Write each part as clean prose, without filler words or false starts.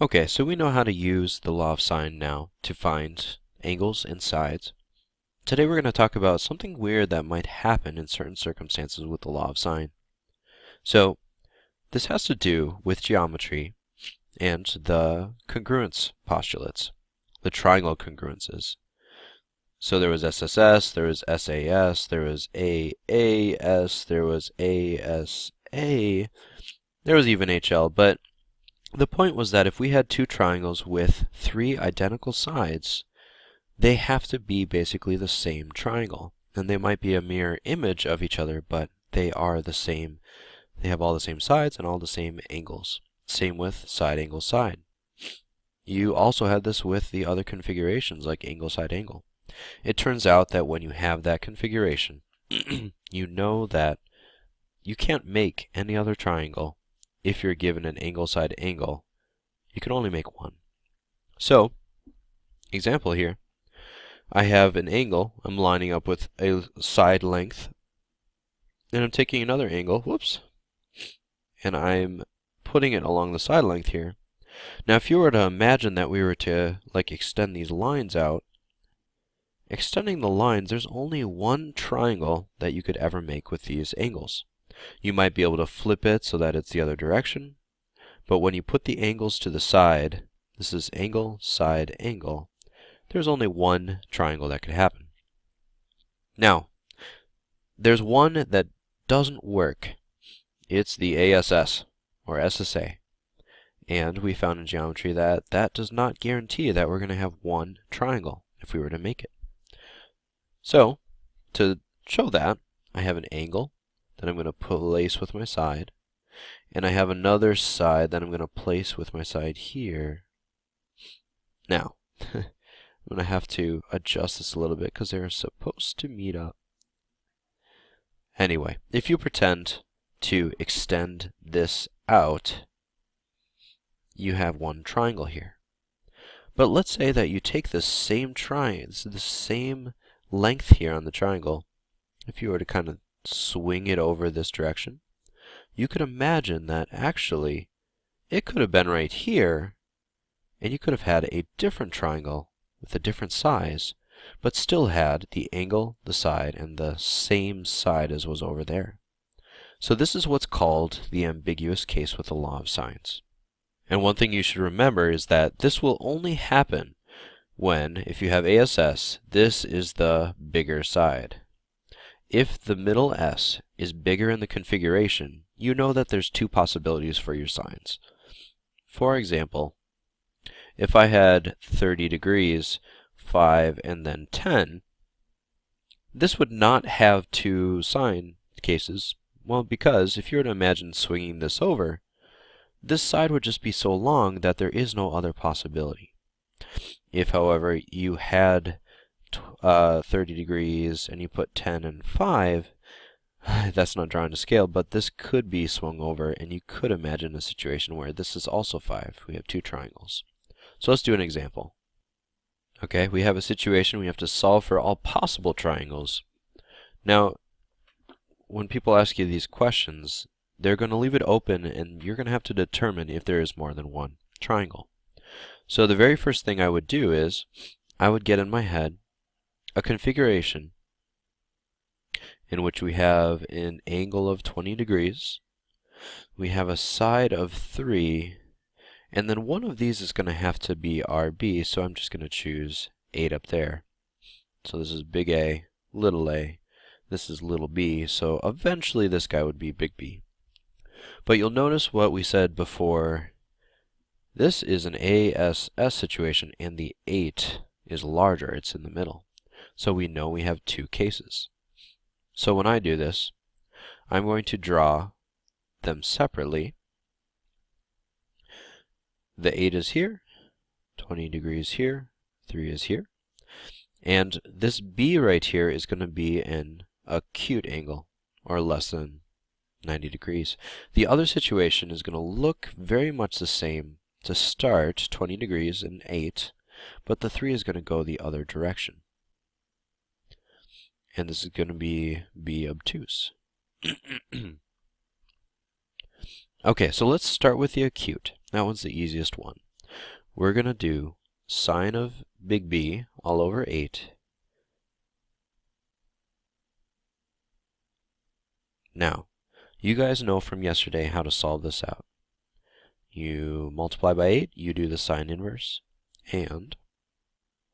Okay, so we know how to use the law of sine now to find angles and sides. Today we're going to talk about something weird that might happen in certain circumstances with the law of sine. So this has to do with geometry and the congruence postulates, the triangle congruences. So there was SSS, there was SAS, there was AAS, there was ASA, there was even HL, but the point was that if we had two triangles with three identical sides, they have to be basically the same triangle. And they might be a mirror image of each other, but they are the same. They have all the same sides and all the same angles. Same with side, angle, side. You also had this with the other configurations like angle, side, angle. It turns out that when you have that configuration, you know that you can't make any other triangle if you're given an angle, side, angle. You can only make one. So, example here, I have an angle I'm lining up with a side length, and I'm taking another angle, whoops, and I'm putting it along the side length here. Now if you were to imagine that we were to extend these lines out, extending the lines, there's only one triangle that you could ever make with these angles. You might be able to flip it so that it's the other direction, but when you put the angles to the side, this is angle, side, angle, there's only one triangle that could happen. Now, there's one that doesn't work. It's the ASS, or SSA. And we found in geometry that that does not guarantee that we're going to have one triangle if we were to make it. So, to show that, I have an angle that I'm going to place with my side, and I have another side that I'm going to place with my side here. Now, I'm going to have to adjust this a little bit because they're supposed to meet up. Anyway, if you pretend to extend this out, you have one triangle here. But let's say that you take the same the same length here on the triangle. If you were to kind of swing it over this direction, you could imagine that actually it could have been right here, and you could have had a different triangle with a different size, but still had the angle, the side, and the same side as was over there. So this is what's called the ambiguous case with the law of sines. And one thing you should remember is that this will only happen when, if you have ASS, this is the bigger side. If the middle S is bigger in the configuration, you know that there's two possibilities for your sines. For example, if I had 30 degrees, 5, and then 10, this would not have two sine cases. Well, because if you were to imagine swinging this over, this side would just be so long that there is no other possibility. If, however, you had 30 degrees and you put 10 and 5, that's not drawn to scale, but this could be swung over, and you could imagine a situation where this is also 5. We have two triangles. So let's do an example. Okay, we have a situation we have to solve for all possible triangles. Now, when people ask you these questions, they're going to leave it open, and you're going to have to determine if there is more than one triangle. So the very first thing I would do is I would get in my head a configuration in which we have an angle of 20 degrees, we have a side of 3, and then one of these is going to have to be RB, so I'm just going to choose 8 up there. So this is big A, little a, this is little b, so eventually this guy would be big B. But you'll notice what we said before. This is an ASS situation, and the 8 is larger, it's in the middle. So we know we have two cases. So when I do this, I'm going to draw them separately. The 8 is here, 20 degrees here, 3 is here. And this B right here is going to be an acute angle, or less than 90 degrees. The other situation is going to look very much the same to start, 20 degrees and 8, but the 3 is going to go the other direction. And this is going to be obtuse. Okay, so let's start with the acute. That one's the easiest one. we're going to do sine of big B all over 8. Now, you guys know from yesterday how to solve this out. You multiply by 8, you do the sine inverse, and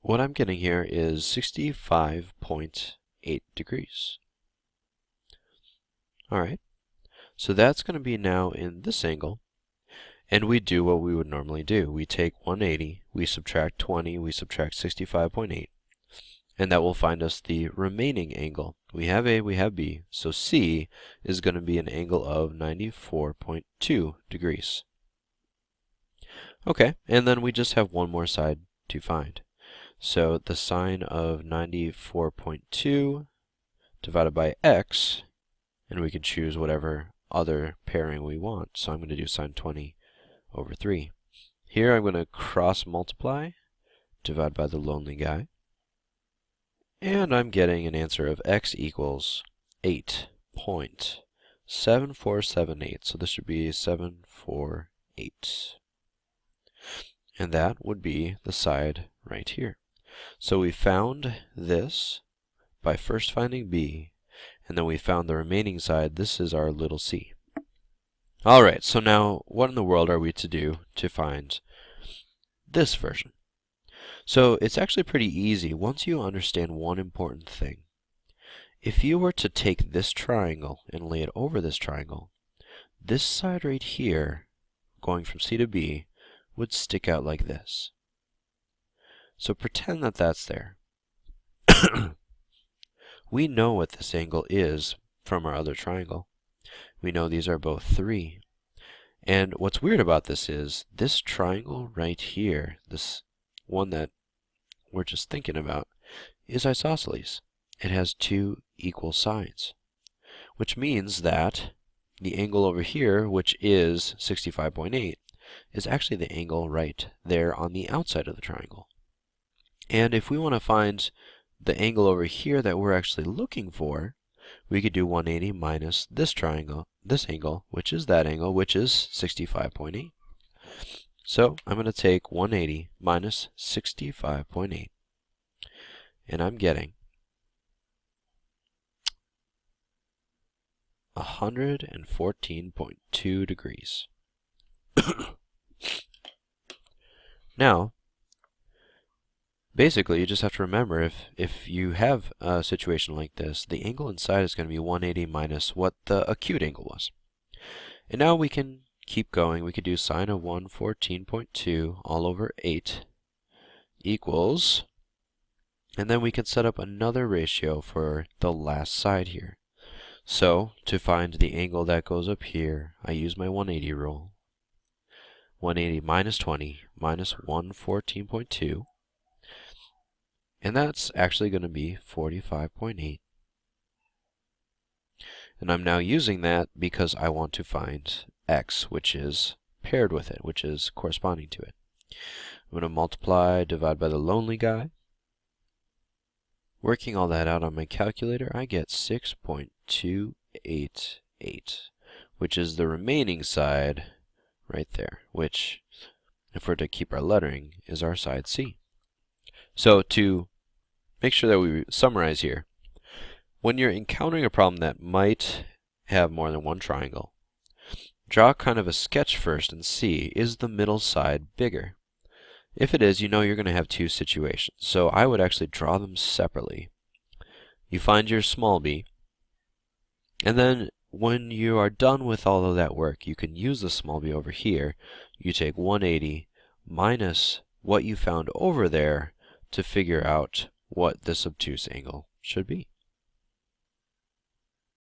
what I'm getting here is 65.8 degrees. Alright, so that's going to be now in this angle, and we do what we would normally do. We take 180, we subtract 20, we subtract 65.8, and that will find us the remaining angle. We have A, we have B, so C is going to be an angle of 94.2 degrees. Okay, and then we just have one more side to find. So the sine of 94.2 divided by x, and we can choose whatever other pairing we want. So I'm going to do sine 20 over 3. Here I'm going to cross multiply, divide by the lonely guy, and I'm getting an answer of x equals 8.7478. So this should be 748. And that would be the side right here. So we found this by first finding B, and then we found the remaining side. This is our little c. Alright, so now what in the world are we to do to find this version? So it's actually pretty easy once you understand one important thing. If you were to take this triangle and lay it over this triangle, this side right here, going from C to B, would stick out like this. So pretend that that's there. We know what this angle is from our other triangle. We know these are both 3. And what's weird about this is this triangle right here, this one that we're just thinking about, is isosceles. It has 2 equal sides, which means that the angle over here, which is 65.8, is actually the angle right there on the outside of the triangle. And if we want to find the angle over here that we're actually looking for, we could do 180 minus this triangle, this angle, which is that angle, which is 65.8. So I'm going to take 180 minus 65.8, and I'm getting 114.2 degrees. Now, basically, you just have to remember, if you have a situation like this, the angle inside is going to be 180 minus what the acute angle was. And now we can keep going. We could do sine of 114.2 all over 8 equals, and then we can set up another ratio for the last side here. So, to find the angle that goes up here, I use my 180 rule. 180 minus 20 minus 114.2. And that's actually going to be 45.8. And I'm now using that because I want to find x, which is paired with it, which is corresponding to it. I'm going to multiply, divide by the lonely guy. Working all that out on my calculator, I get 6.288, which is the remaining side right there, which, if we're to keep our lettering, is our side C. So to make sure that we summarize here, when you're encountering a problem that might have more than one triangle, draw kind of a sketch first and see, is the middle side bigger? If it is, you know you're going to have 2 situations. So I would actually draw them separately. You find your small b, and then when you are done with all of that work, you can use the small b over here. You take 180 minus what you found over there to figure out what this obtuse angle should be.